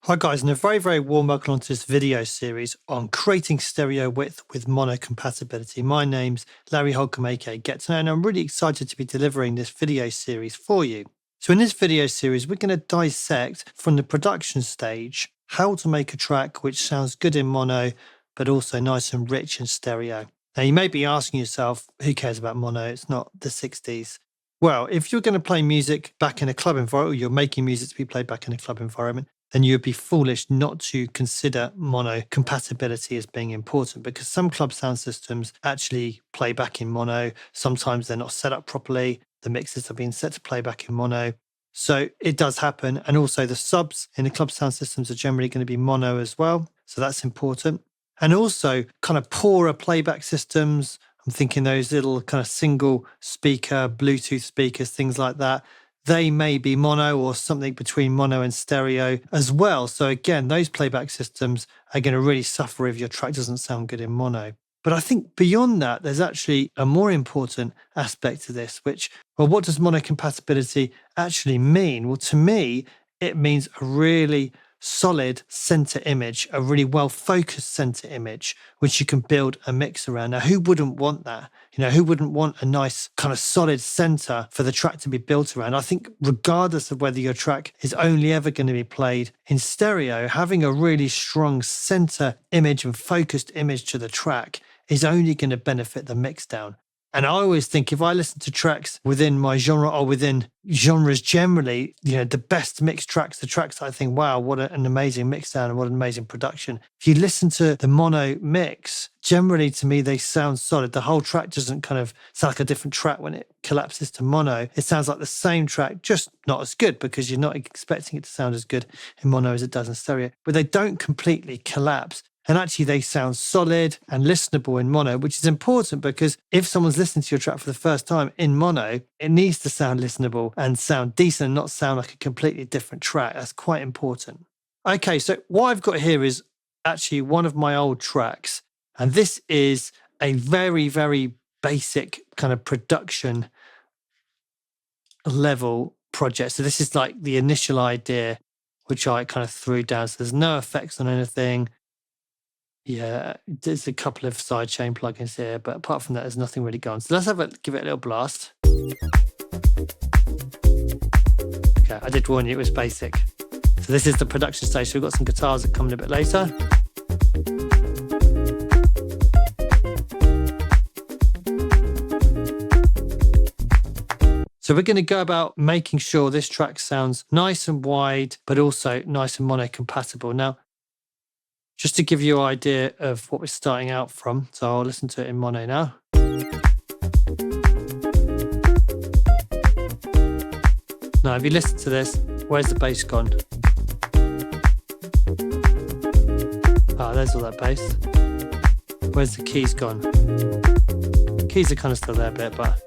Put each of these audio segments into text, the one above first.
Hi guys, and a very warm welcome onto this video series on creating stereo width with mono compatibility. My name's Larry Holcomb, aka Get to Know, and I'm really excited to be delivering this video series for you. So in this video series, we're going to dissect from the production stage how to make a track which sounds good in mono, but also nice and rich in stereo. Now you may be asking yourself, who cares about mono? It's not the 60s. Well, if you're going to play music back in a club environment, or you're making music to be played back in a club environment, then you would be foolish not to consider mono compatibility as being important, because some club sound systems actually play back in mono. Sometimes they're not set up properly. The mixes have been set to play back in mono. So it does happen. And also the subs in the club sound systems are generally going to be mono as well. So that's important. And also kind of poorer playback systems. I'm thinking those little kind of single speaker, Bluetooth speakers, things like that. They may be mono or something between mono and stereo as well. So again, those playback systems are going to really suffer if your track doesn't sound good in mono. But I think beyond that, there's actually a more important aspect to this, which, well, what does mono compatibility actually mean? Well, to me, it means a really solid center image, a really well-focused center image, which you can build a mix around. Now, who wouldn't want that? You know, who wouldn't want a nice kind of solid center for the track to be built around? I think regardless of whether your track is only ever going to be played in stereo, having a really strong center image and focused image to the track is only going to benefit the mix down. And I always think if I listen to tracks within my genre or within genres generally, you know, the best mixed tracks, the tracks that I think, wow, what an amazing mix down and what an amazing production. If you listen to the mono mix, generally to me, they sound solid. The whole track doesn't kind of sound like a different track when it collapses to mono. It sounds like the same track, just not as good, because you're not expecting it to sound as good in mono as it does in stereo. But they don't completely collapse. And actually, they sound solid and listenable in mono, which is important because if someone's listening to your track for the first time in mono, it needs to sound listenable and sound decent and not sound like a completely different track. That's quite important. Okay, so what I've got here is actually one of my old tracks. And this is a very basic kind of production level project. So this is like the initial idea, which I kind of threw down. So there's no effects on anything. Yeah, there's a couple of sidechain plugins here, but apart from that, there's nothing really going. So let's give it a little blast. Okay, I did warn you, it was basic. So this is the production stage. So we've got some guitars that come in a bit later. So we're going to go about making sure this track sounds nice and wide, but also nice and mono compatible. Now, just to give you an idea of what we're starting out from, so I'll listen to it in mono now. Now, if you listen to this, where's the bass gone? Ah, there's all that bass. Where's the keys gone? Keys are kind of still there a bit, but...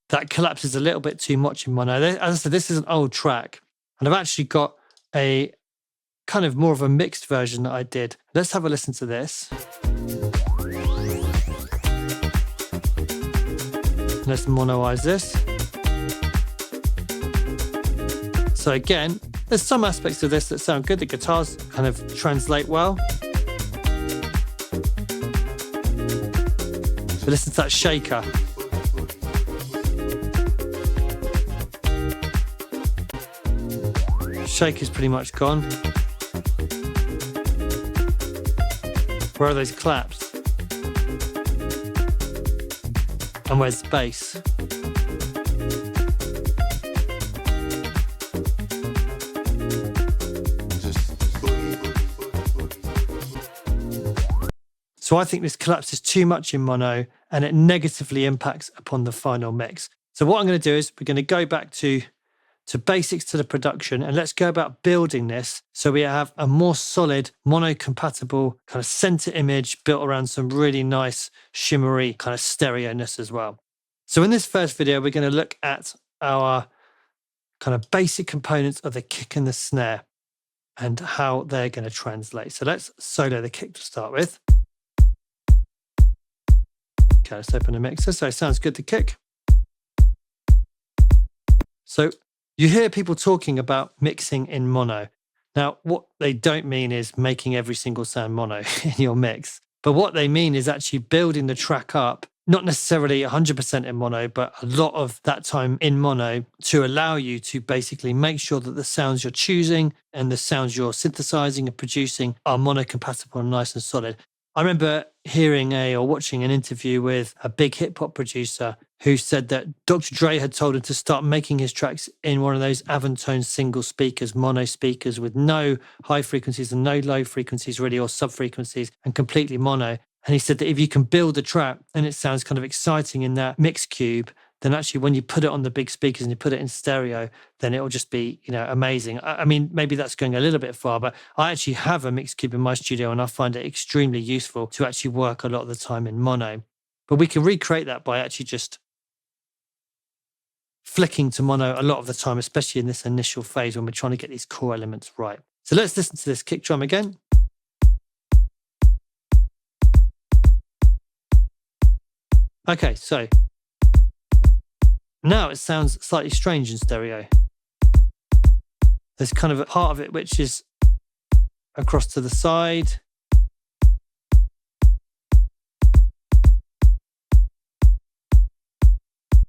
that collapses a little bit too much in mono. As I said, this is an old track, and I've actually got a kind of more of a mixed version that I did. Let's have a listen to this. Let's monoize this. So again, there's some aspects of this that sound good. The guitars kind of translate well. So listen to that shaker. Shaker's pretty much gone. Where are those claps? And where's the bass? So I think this collapses too much in mono and it negatively impacts upon the final mix. So what I'm going to do is we're going to go back to basics to the production, and let's go about building this so we have a more solid mono compatible kind of center image built around some really nice shimmery kind of stereo-ness as well. So in this first video, we're going to look at our kind of basic components of the kick and the snare and how they're going to translate. So let's solo the kick to start with. Okay, let's open the mixer. So it sounds good, the kick. So you hear people talking about mixing in mono. Now, what they don't mean is making every single sound mono in your mix. But what they mean is actually building the track up, not necessarily 100% in mono, but a lot of that time in mono to allow you to basically make sure that the sounds you're choosing and the sounds you're synthesizing and producing are mono compatible and nice and solid. I remember hearing or watching an interview with a big hip hop producer who said that Dr. Dre had told him to start making his tracks in one of those Avantone single speakers, mono speakers with no high frequencies and no low frequencies really, or sub frequencies, and completely mono. And he said that if you can build a track and it sounds kind of exciting in that mix cube, then actually when you put it on the big speakers and you put it in stereo, then it'll just be, amazing. I mean, maybe that's going a little bit far, but I actually have a mix cube in my studio and I find it extremely useful to actually work a lot of the time in mono. But we can recreate that by actually just flicking to mono a lot of the time, especially in this initial phase when we're trying to get these core elements right. So let's listen to this kick drum again. Okay, so now it sounds slightly strange in stereo. There's kind of a part of it which is across to the side.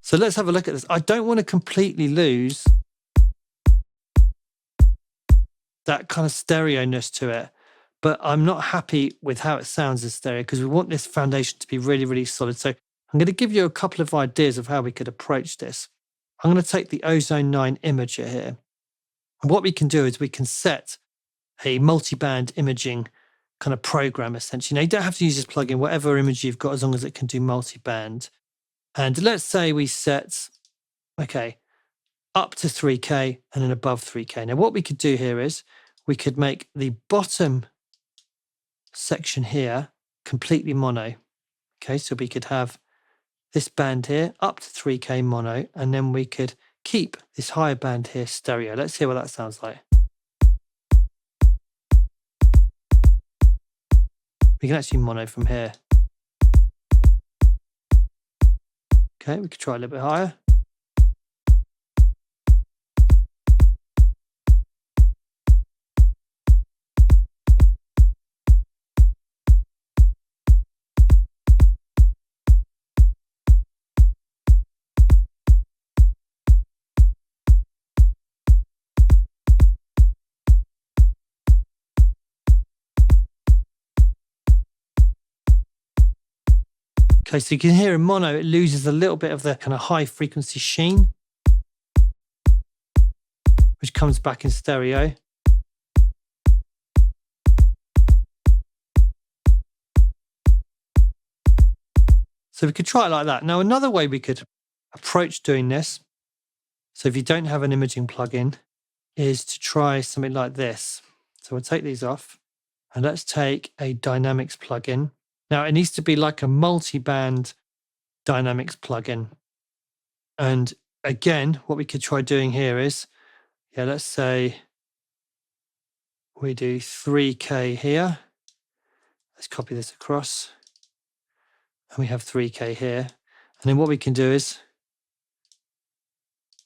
So let's have a look at this. I don't want to completely lose that kind of stereo-ness to it, but I'm not happy with how it sounds in stereo because we want this foundation to be really, really solid. So I'm going to give you a couple of ideas of how we could approach this. I'm going to take the Ozone 9 imager here. And what we can do is we can set a multi-band imaging kind of program, essentially. Now, you don't have to use this plugin, whatever image you've got, as long as it can do multi-band. And let's say we set, up to 3K and then above 3K. Now, what we could do here is we could make the bottom section here completely mono. Okay, so we could have this band here up to 3K mono, and then we could keep this higher band here stereo. Let's hear what that sounds like. We can actually mono from here. Okay, we could try a little bit higher. Okay, so you can hear in mono, it loses a little bit of the kind of high frequency sheen, which comes back in stereo. So we could try it like that. Now, another way we could approach doing this, so if you don't have an imaging plugin, is to try something like this. So we'll take these off and let's take a dynamics plugin. Now, it needs to be like a multi-band dynamics plugin. And again, what we could try doing here is, let's say we do 3K here. Let's copy this across. And we have 3K here. And then what we can do is,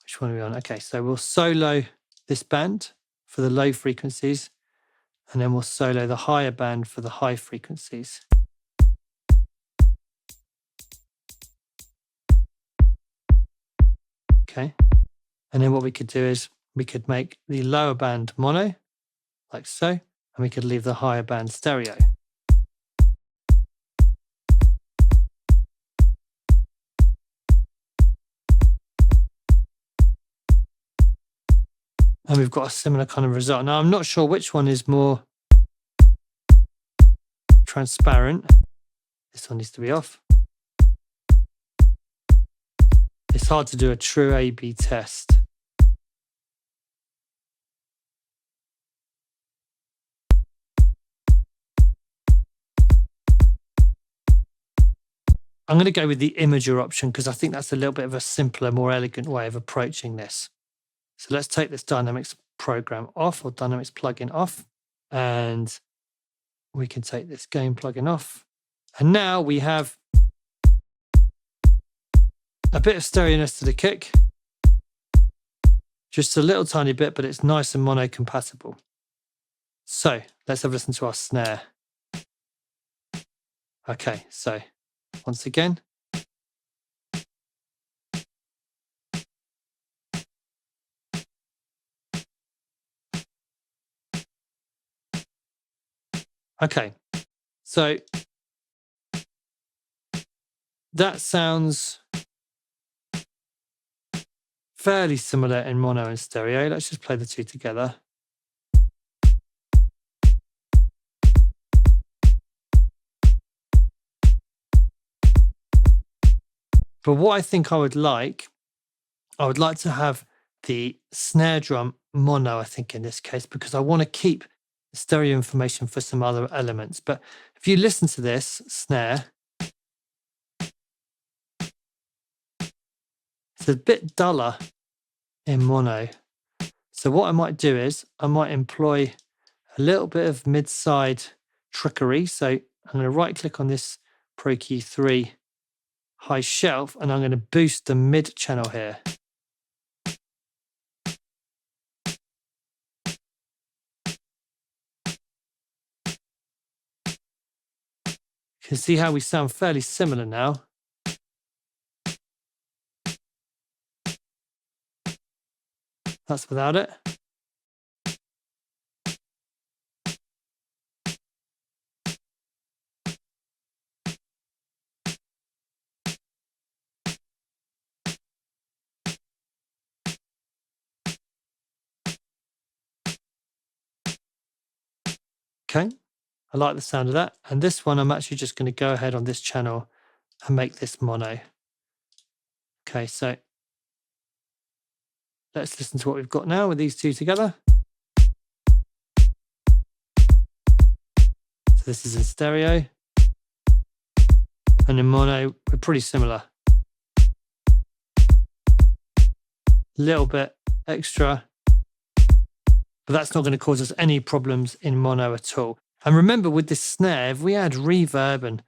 which one are we on? Okay, so we'll solo this band for the low frequencies, and then we'll solo the higher band for the high frequencies. Okay, and then what we could do is we could make the lower band mono, like so, and we could leave the higher band stereo. And we've got a similar kind of result. Now, I'm not sure which one is more transparent. This one needs to be off. It's hard to do a true A/B test. I'm going to go with the imager option because I think that's a little bit of a simpler, more elegant way of approaching this. So let's take this Dynamics program off, or Dynamics plugin off, and we can take this gain plugin off. And now we have a bit of stereo-ness to the kick. Just a little tiny bit, but it's nice and mono compatible. So let's have a listen to our snare. Okay, so once again. Okay, so that sounds fairly similar in mono and stereo. Let's just play the two together. But what I think I would like to have the snare drum mono, I think, in this case, because I want to keep stereo information for some other elements. But if you listen to this snare, it's a bit duller in mono. So what I might do is I might employ a little bit of mid-side trickery. So I'm going to right click on this Pro Key 3 high shelf, and I'm going to boost the mid channel here. You can see how we sound fairly similar now. That's without it. Okay, I like the sound of that. And this one, I'm actually just going to go ahead on this channel and make this mono. Okay, so let's listen to what we've got now with these two together. So this is in stereo. And in mono, we're pretty similar. Little bit extra, but that's not going to cause us any problems in mono at all. And remember, with this snare, if we add reverb and,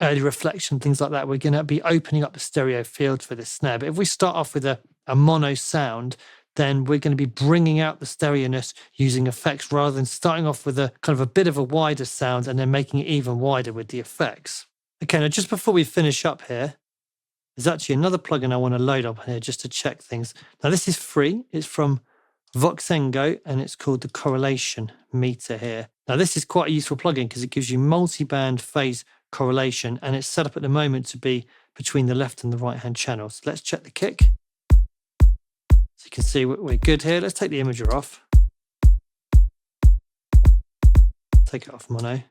early reflection, things like that, we're going to be opening up the stereo field for this snare. But if we start off with a mono sound, then we're going to be bringing out the stereo-ness using effects rather than starting off with a kind of a bit of a wider sound and then making it even wider with the effects. Okay, now just before we finish up here, there's actually another plugin I want to load up here just to check things. Now this is free. It's from Voxengo and it's called the correlation meter here. Now this is quite a useful plugin because it gives you multi-band phase correlation and it's set up at the moment to be between the left and the right hand channels. Let's check the kick. So you can see we're good here. Let's take the imager off. Take it off mono.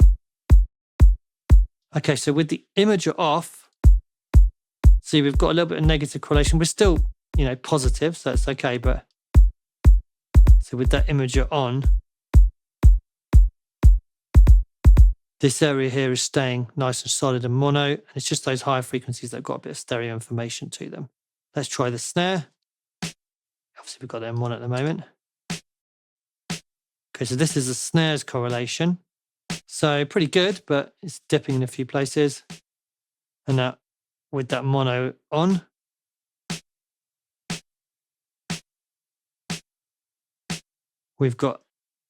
Okay, so with the imager off, see, we've got a little bit of negative correlation. We're still, positive, so it's okay. But so with that imager on, this area here is staying nice and solid and mono. And it's just those higher frequencies that have got a bit of stereo information to them. Let's try the snare. Obviously, we've got them on at the moment. Okay, so this is the snares correlation. So pretty good, but it's dipping in a few places. And now with that mono on, we've got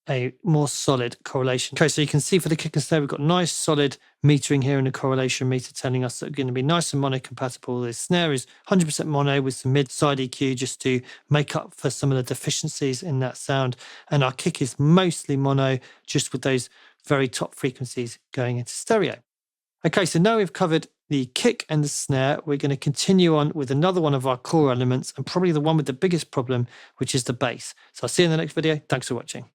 a more solid correlation. Okay, so you can see for the kick and snare, we've got nice solid metering here in the correlation meter telling us that it's going to be nice and mono compatible. The snare is 100% mono with some mid-side EQ just to make up for some of the deficiencies in that sound. And our kick is mostly mono, just with those very top frequencies going into stereo. Okay, so now we've covered the kick and the snare. We're going to continue on with another one of our core elements and probably the one with the biggest problem, which is the bass. So I'll see you in the next video. Thanks for watching.